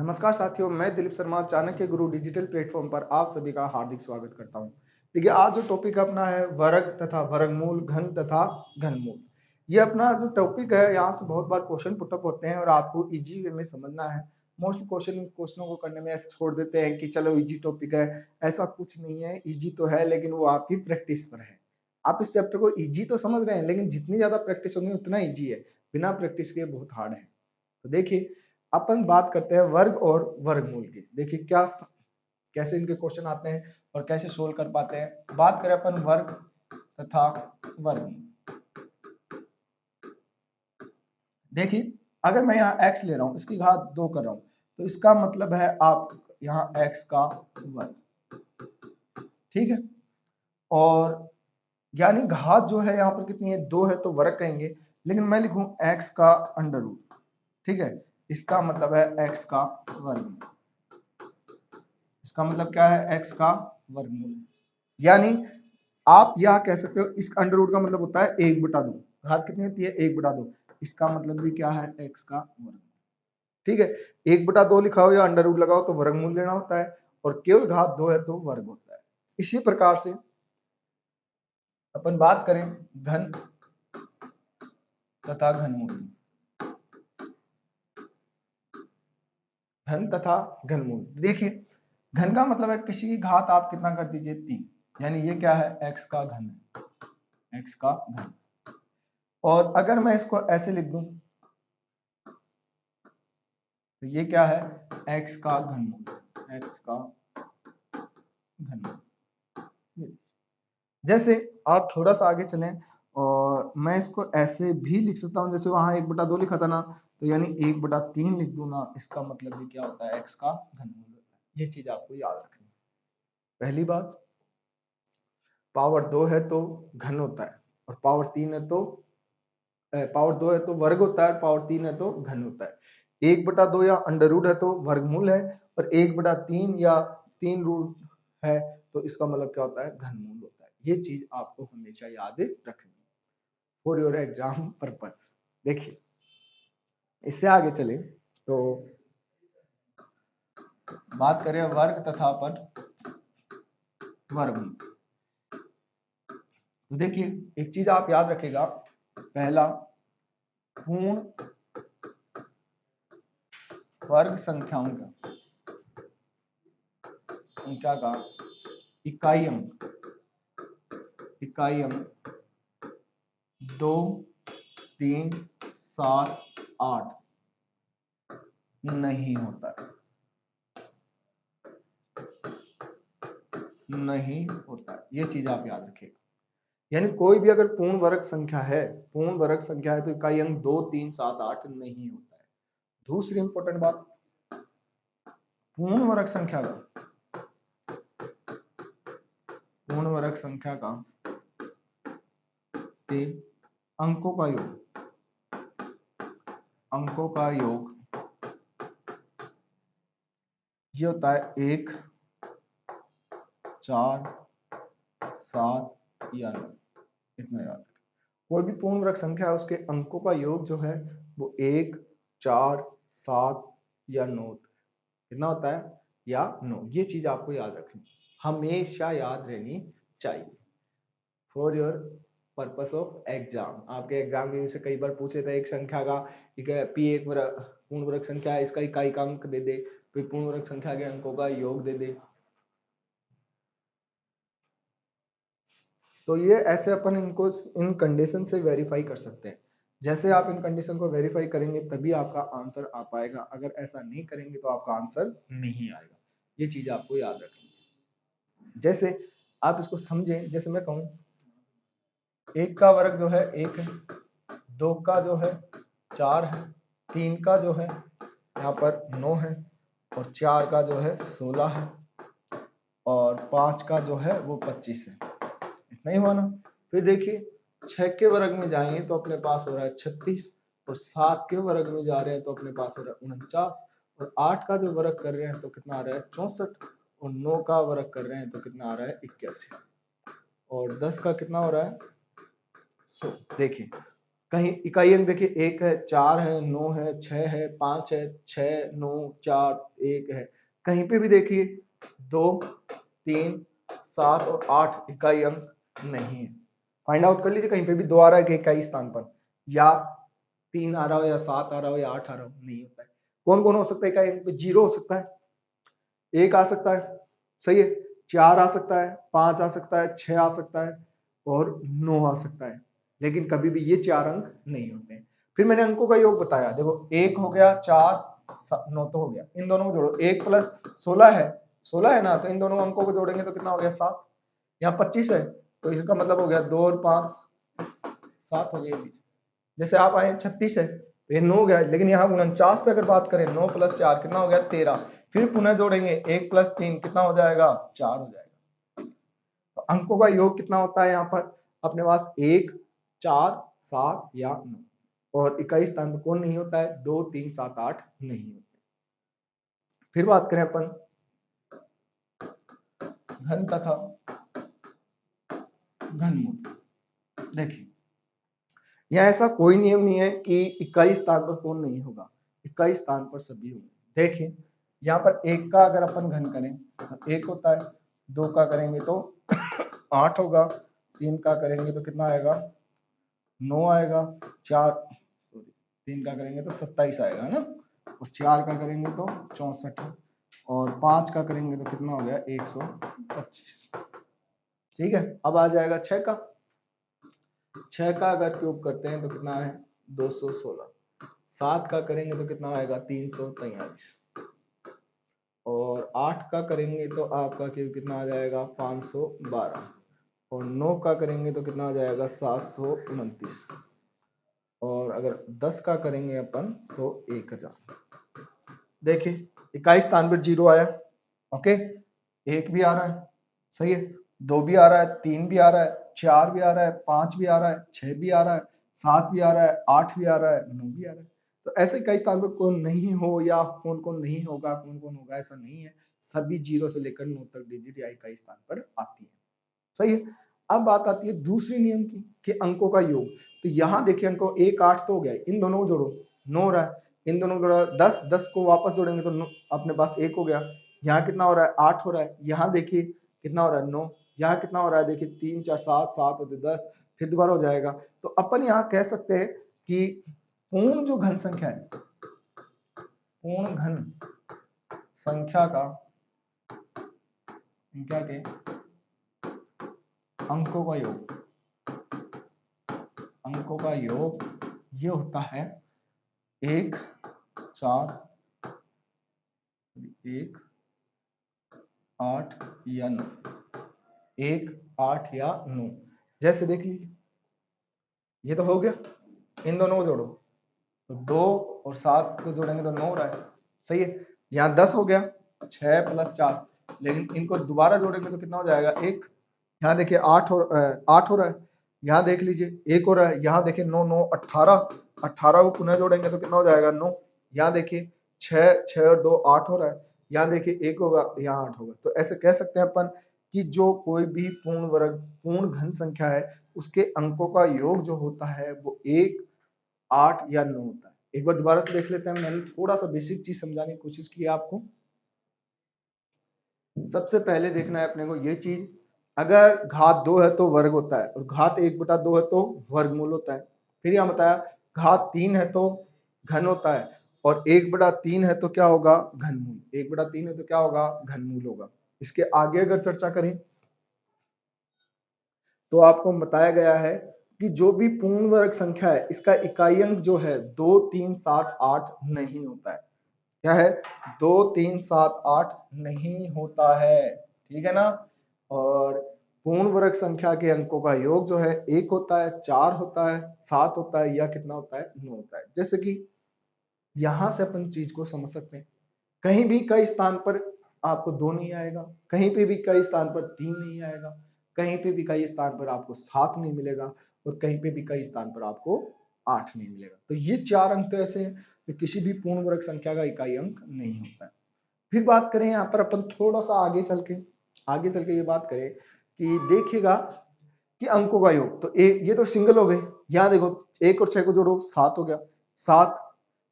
नमस्कार साथियों, मैं दिलीप शर्मा चाणक्य गुरु डिजिटल प्लेटफॉर्म पर आप सभी का हार्दिक स्वागत करता हूं। देखिए, आज जो टॉपिक अपना है वर्ग तथा वर्गमूल, घन तथा घनमूल। ये अपना जो टॉपिक है, यहाँ से बहुत बार क्वेश्चन पुटअप होते हैं और आपको इजी वे में समझना है। मोस्टली क्वेश्चनों को करने में ऐसे छोड़ देते हैं कि चलो इजी टॉपिक है। ऐसा कुछ नहीं है, इजी तो है लेकिन वो आपकी प्रैक्टिस पर है। आप इस चैप्टर को इजी तो समझ रहे हैं लेकिन जितनी ज्यादा प्रैक्टिस होगी उतना इजी है। बिना प्रैक्टिस के बहुत हार्ड है। तो देखिए, अपन बात करते हैं वर्ग और वर्गमूल की। देखिए कैसे इनके क्वेश्चन आते हैं और कैसे सोल्व कर पाते हैं। बात करें अपन वर्ग तथा वर्गमूल। देखिए, अगर मैं यहाँ x ले रहा हूँ, इसकी घात 2 कर रहा हूँ, तो इसका मतलब है आप यहाँ x का वर्ग, ठीक है। और यानी घात जो है यहाँ पर कितनी है, 2 है तो वर्ग कहेंगे, लेकिन मैं लिखूं x का अंडर रूट, ठीक है। इसका मतलब है x का वर्ग, इसका मतलब क्या है, x का वर्गमूल। यानी आप यह कह सकते हो, इस अंडर रूट का मतलब होता है 1/2। घात कितनी होती है, 1/2। इसका मतलब भी क्या है, x का वर्ग, ठीक है। 1/2 लिखा हो या अंडर रूट लगाओ तो वर्गमूल लेना होता है, और केवल घात 2 है तो वर्ग होता है। इसी प्रकार से अपन बात करें घन तथा घनमूल, घन तथा घनमूल। देखिए, घन का मतलब है किसी की घात आप कितना कर दीजिए, 3। यानी ये क्या है, x का घन, x का घन। और अगर मैं इसको ऐसे लिख दूं तो ये क्या है, x का घनमूल, x का घनमूल। जैसे आप थोड़ा सा आगे चलें और मैं इसको ऐसे भी लिख सकता हूं, जैसे वहां 1/2 लिखा था ना, तो यानी 1/3 लिख दूं ना, इसका मतलब भी क्या होता है, x का घनमूल होता है। ये चीज आपको याद रखनी है। पहली बात, पावर 2 है तो घन होता है, और पावर 3 है तो पावर 2 है तो वर्ग होता है, पावर 3 है तो घन होता है। 1/2 या अंडर रूट है तो वर्गमूल है, और 1/3 या 3 रूट है तो इसका मतलब क्या होता है, घनमूल होता है। ये चीज आपको हमेशा याद रखनी है फॉर योर एग्जाम पर्पस। देखिए, इससे आगे चले तो बात करें वर्ग तथा अपन वर्गमूल। तो देखिए, एक चीज आप याद रखेगा, पहला, पूर्ण वर्ग संख्याओं का इकाई अंक 2, 3, 7, 8 नहीं होता है, नहीं होता है। ये चीज आप याद रखिएगा। यानी कोई भी अगर पूर्ण वर्ग संख्या है, पूर्ण वर्ग संख्या है तो इकाई अंक 2, 3, 7, 8 नहीं होता है। दूसरी इंपॉर्टेंट बात, पूर्ण वर्ग संख्या का, पूर्ण वर्ग संख्या का अंकों का योग, अंकों का योग ये होता है 1, 4, 7 या 9। इतना याद रखें। कोई भी पूर्ण वर्ग संख्या है, उसके अंकों का योग जो है वो 1, 4, 7 या 9 कितना होता है, या 9। ये चीज आपको याद रखनी, हमेशा याद रहनी चाहिए for your purpose of exam. आपके एग्जाम में से कई बार पूछे थे एक संख्या का, ठीक है, पी एक पूर्ण वर्ग संख्या है, इसका इकाई का अंक दे दे, फिर पूर्ण वर्ग संख्या के अंकों का योग दे दे। तो ये ऐसे अपन इनको इन कंडीशन से वेरीफाई कर सकते हैं। जैसे आप इन कंडीशन को वेरीफाई करेंगे तभी आपका आंसर आ पाएगा, अगर ऐसा नहीं करेंगे तो आपका आंसर नहीं आएगा। ये चीज आपको याद रखनी है। जैसे आप इसको समझें, जैसे मैं कहूं 1 का वर्ग जो है 1 है, 2 का जो है 4 है, 3 का जो है यहाँ पर 9 है, और 4 का जो है 16 है, और 5 का जो है वो 25 है। इतना ही हुआ ना। फिर देखिए, 6 के वर्ग में जाएंगे तो अपने पास हो रहा है 36, और 7 के वर्ग में जा रहे हैं तो अपने पास हो रहा है 49, और 8 का जो वर्ग कर रहे हैं तो कितना आ रहा है 64, और 9 का वर्ग कर रहे हैं तो कितना आ रहा है 81, और 10 का कितना हो रहा है 100। देखिए, कहीं इकाई अंक देखिए 1 है, 4 है, 9 है, 6 है, 5 है, 6, 9, 4, 1 है। कहीं पे भी देखिए 2, 3, 7 और 8 इकाई अंक नहीं है। फाइंड आउट कर लीजिए, कहीं पे भी 2 आ रहा है कि इकाई स्थान पर, या 3 आ रहा हो, या 7 आ रहा हो, या 8 आ रहा हो, नहीं होता है। कौन कौन हो सकता है इकाई अंक पे? 0 हो सकता है, 1 आ सकता है, सही है, 4 आ सकता है, 5 आ सकता है, 6 आ सकता है और 9 आ सकता है, लेकिन कभी भी ये 4 अंक नहीं होते हैं। फिर मैंने अंकों का योग बताया, देखो 1 हो गया, 4, 9 तो हो गया, इन दोनों को जोड़ो, 1 प्लस 16 है, 16 है ना, तो इन दोनों अंकों को जोड़ेंगे तो कितना हो गया? 7। यहाँ 25 है, तो इसका मतलब हो गया 2 और 5 7 हो गया। जैसे आप आए 36 है, तो ये 9 हो गया, लेकिन यहाँ 49 पे अगर बात करें, 9 प्लस 4 कितना हो गया? 13। फिर पुनः जोड़ेंगे 1 प्लस 3 कितना हो जाएगा? 4 हो जाएगा। तो अंकों का योग कितना होता है यहाँ पर अपने पास? 1, 4, 7 या 9। और इकाई स्थान पर कौन नहीं होता है? 2, 3, 7, 8 नहीं होते। फिर बात करें अपन घन तथा घनमूल। देखिए यहाँ ऐसा कोई नियम नहीं है कि इकाई स्थान पर कौन नहीं होगा, इकाई स्थान पर सभी होंगे। देखिए यहाँ पर 1 का अगर अपन घन करें तो 1 होता है, 2 का करेंगे तो 8 होगा, 3 का करेंगे तो कितना आएगा? 9 आएगा, 3 का करेंगे तो 27 आएगा, है ना, और 4 का करेंगे तो 64 और 5 का करेंगे तो कितना हो गया? 125। ठीक है, अब आ जाएगा 6 का। 6 का अगर क्यूब करते हैं तो कितना है? 216। 7 का करेंगे तो कितना आएगा? 343 और 8 का करेंगे तो आपका क्यूब कितना आ जाएगा? 512 और 9 का करेंगे तो कितना आ जाएगा? 729 और अगर 10 का करेंगे अपन तो 1000। देखिए इकाई स्थान पर 0 आया, ओके, 1 भी आ रहा है, सही है, 2 भी आ रहा है, 3 भी आ रहा है, 4 भी आ रहा है, 5 भी आ रहा है, 6 भी आ रहा है, 7 भी आ रहा है, 8 भी आ रहा है, 9 भी आ रहा है। तो ऐसे इकाई स्थान पर कौन नहीं हो या कौन कौन नहीं होगा, कौन कौन होगा, ऐसा नहीं है, सभी 0 से लेकर 9 तक डिजिट या इकाई स्थान पर आती है, सही है। अब बात आती है दूसरे नियम की कि अंकों का योग। तो यहाँ देखिए अंकों 1, 8 तो हो गया, इन दोनों को जोड़ो 9 हो रहा है, इन दोनों को जोड़ा 10, 10 को वापस जोड़ेंगे तो अपने पास 1 हो गया। यहाँ कितना हो रहा है? 8 हो रहा है। यहाँ देखिए कितना हो रहा है? 9। यहाँ कितना हो रहा है? देखिए 3, 4, 7, 7 होते 10, फिर दोबारा हो जाएगा। तो अपन यहाँ कह सकते हैं कि पूर्ण जो घन संख्या है, पूर्ण घन संख्या का संख्या के अंकों का योग, अंकों का योग ये होता है 1, 4, 1, 8 या 9, 1, 8 या 9। जैसे देख लीजिए ये तो हो गया, इन दोनों को जोड़ो तो 2 और 7 को जोड़ेंगे तो 9 हो रहा है, सही है। यहाँ 10 हो गया, 6 प्लस 4, लेकिन इनको दोबारा जोड़ेंगे तो कितना हो जाएगा? 1। यहाँ देखिए 8 हो रहा है, यहाँ देख लीजिए 1 हो रहा है, यहाँ देखिए 9, 9, 18, 18 को पुनः जोड़ेंगे तो कितना हो जाएगा? 9। यहाँ देखिए 6, 6 और 2 8 हो रहा है, यहाँ देखिए 1 होगा, यहाँ 8 होगा। तो ऐसे कह सकते हैं अपन कि जो कोई भी पूर्ण वर्ग, पूर्ण घन संख्या है, उसके अंकों का योग जो होता है वो 1, 8 या 9 होता है। एक बार दोबारा से देख लेते हैं, मैंने थोड़ा सा बेसिक चीज समझाने की कोशिश की है आपको। सबसे पहले देखना है अपने को ये चीज, अगर घात 2 है तो वर्ग होता है, और घात 1/2 है तो वर्गमूल होता है। फिर यहाँ बताया घात 3 है तो घन होता है, और 1/3 है तो क्या होगा? घनमूल। 1/3 है तो क्या होगा? घनमूल होगा। इसके आगे अगर चर्चा करें तो आपको बताया गया है कि जो भी पूर्ण वर्ग संख्या है, इसका इकाई अंक जो है 2, 3, 7, 8 नहीं होता है। क्या है? 2, 3, 7, 8 नहीं होता है, ठीक है ना। और पूर्ण वर्ग संख्या के अंकों का योग जो है 1 होता है, 4 होता है, 7 होता है, या कितना होता है? 9 होता है। जैसे कि यहां से अपन चीज को समझ सकते हैं, कहीं भी कई स्थान पर आपको 2 नहीं आएगा, कहीं पे भी कई स्थान पर 3 नहीं आएगा, कहीं पे भी कई स्थान पर आपको 7 नहीं मिलेगा, और कहीं पे भी कई स्थान पर आपको 8 नहीं मिलेगा। तो ये 4 अंक तो ऐसे हैं कि किसी भी पूर्ण वर्ग संख्या का इकाई अंक नहीं होता है। फिर बात करें यहाँ पर अपन थोड़ा सा आगे चल के ये बात करें कि देखिएगा कि अंकों का योग, तो ये तो सिंगल हो गए, यहाँ देखो 1 और 6 को जोड़ो 7 हो गया, 7,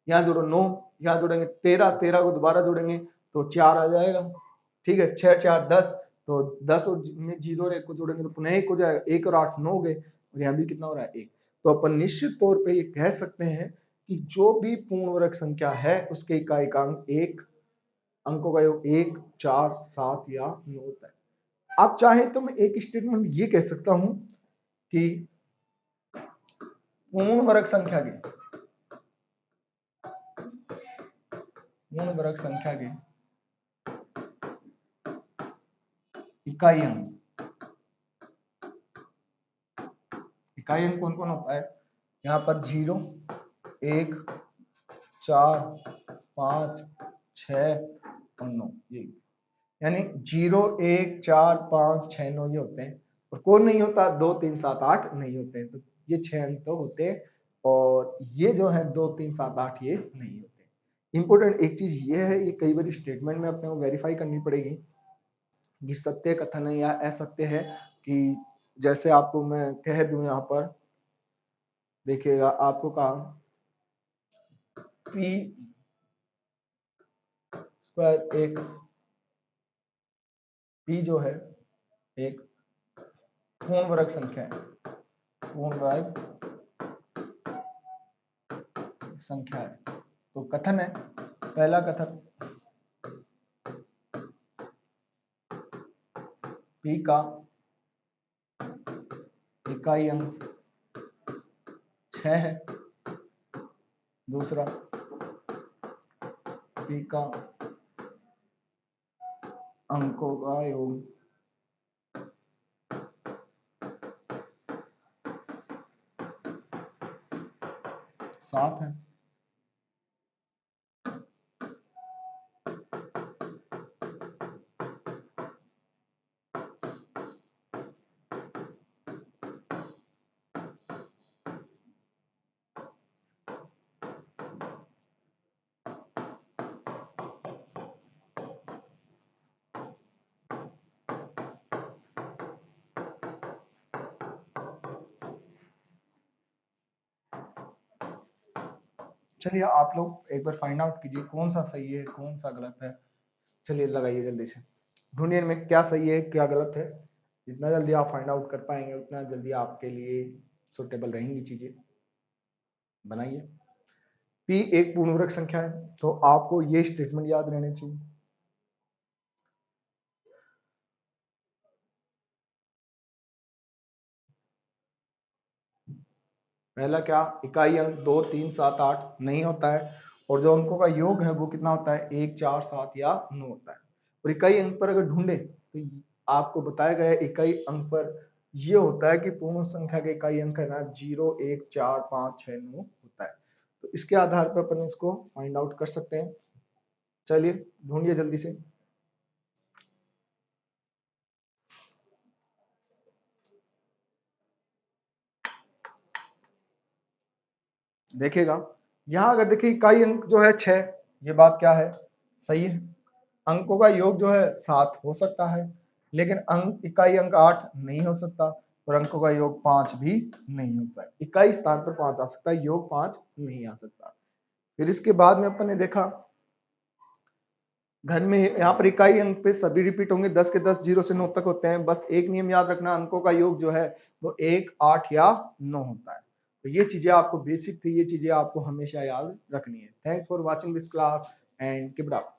यहाँ जोड़ो 9, यहाँ जोड़ेंगे 13, 13 को दोबारा जोड़ेंगे तो 4 आ जाएगा। ठीक है, 6 4 10, तो 10 में 0 और 1 को जोड़ेंगे तो पुनः 1 हो जाएगा, 1 और 8 9 हो गए, और यहाँ भी कितना हो रहा है 1। तो अपन निश्चित तौर पे ये कह सकते हैं कि जो भी पूर्ण वर्ग संख्या है उसके इकाइकांक 1, अंकों का योग 1 4 7 या 9 होता है। आप चाहे तो मैं एक स्टेटमेंट ये कह सकता हूं कि पूर्ण वर्ग संख्या के इकाई अंक कौन कौन होता है, यहाँ पर 0 1 4 5 6 और 9, ये यानी 0 1 4 5 6 9 ये होते हैं। और कौन नहीं होता, 2 3 7 8 नहीं होते हैं। तो ये 6 अंक तो होते हैं, और ये जो है 2 3 7 8 ये नहीं होते। इंपॉर्टेंट एक चीज ये है, ये कई बार स्टेटमेंट में अपने को वेरीफाई करनी पड़ेगी कि सत्य कथन है या असत्य है। कि जैसे आपको मैं कह दूं, यहाँ पर देखिएगा आपको कहा पी स्क्वायर एक, पी जो है एक पूर्ण वर्ग संख्या है, पूर्ण वर्ग संख्या है। तो कथन है, पहला कथन पी का इकाई अंक 6 है, दूसरा पी का अंकों का योग 7 है। चलिए आप लोग एक बार फाइंड आउट कीजिए कौन सा सही है कौन सा गलत है। चलिए लगाइए जल्दी से, ढूंढिए में क्या सही है क्या गलत है। जितना जल्दी आप फाइंड आउट कर पाएंगे उतना जल्दी आपके लिए सुटेबल रहेंगी चीजें। बनाइए। पी एक पूर्ण वर्ग संख्या है, तो आपको ये स्टेटमेंट याद रहने चाहिए। पहला क्या, इकाई अंक 2 3 7 8 नहीं होता है, और जो अंकों का योग है वो कितना होता है 1 4 7 या 9 होता है। और इकाई अंक पर अगर ढूंढे तो आपको बताया गया इकाई अंक पर ये होता है कि पूर्ण संख्या के इकाई अंक है ना 0 1 4 5 6 9 होता है। तो इसके आधार पर अपन इसको फाइंड आउट कर सकते हैं। चलिए ढूंढिए जल्दी से। देखिएगा यहाँ अगर देखिए इकाई अंक जो है 6, ये बात क्या है, सही है। अंकों का योग जो है 7 हो सकता है, लेकिन अंक इकाई अंक 8 नहीं हो सकता, और अंकों का योग 5 भी नहीं होता है। इकाई स्थान पर 5 आ सकता है, योग 5 नहीं आ सकता। फिर इसके बाद में अपन ने देखा घर में यहाँ पर इकाई अंक पे सभी रिपीट होंगे, 10 के 10 0 से 9 तक होते हैं। बस एक नियम याद रखना, अंकों का योग जो है वो 1 8 या 9 होता है। तो ये चीजें आपको बेसिक थी, ये चीजें आपको हमेशा याद रखनी है। Thanks for watching this class and keep it up.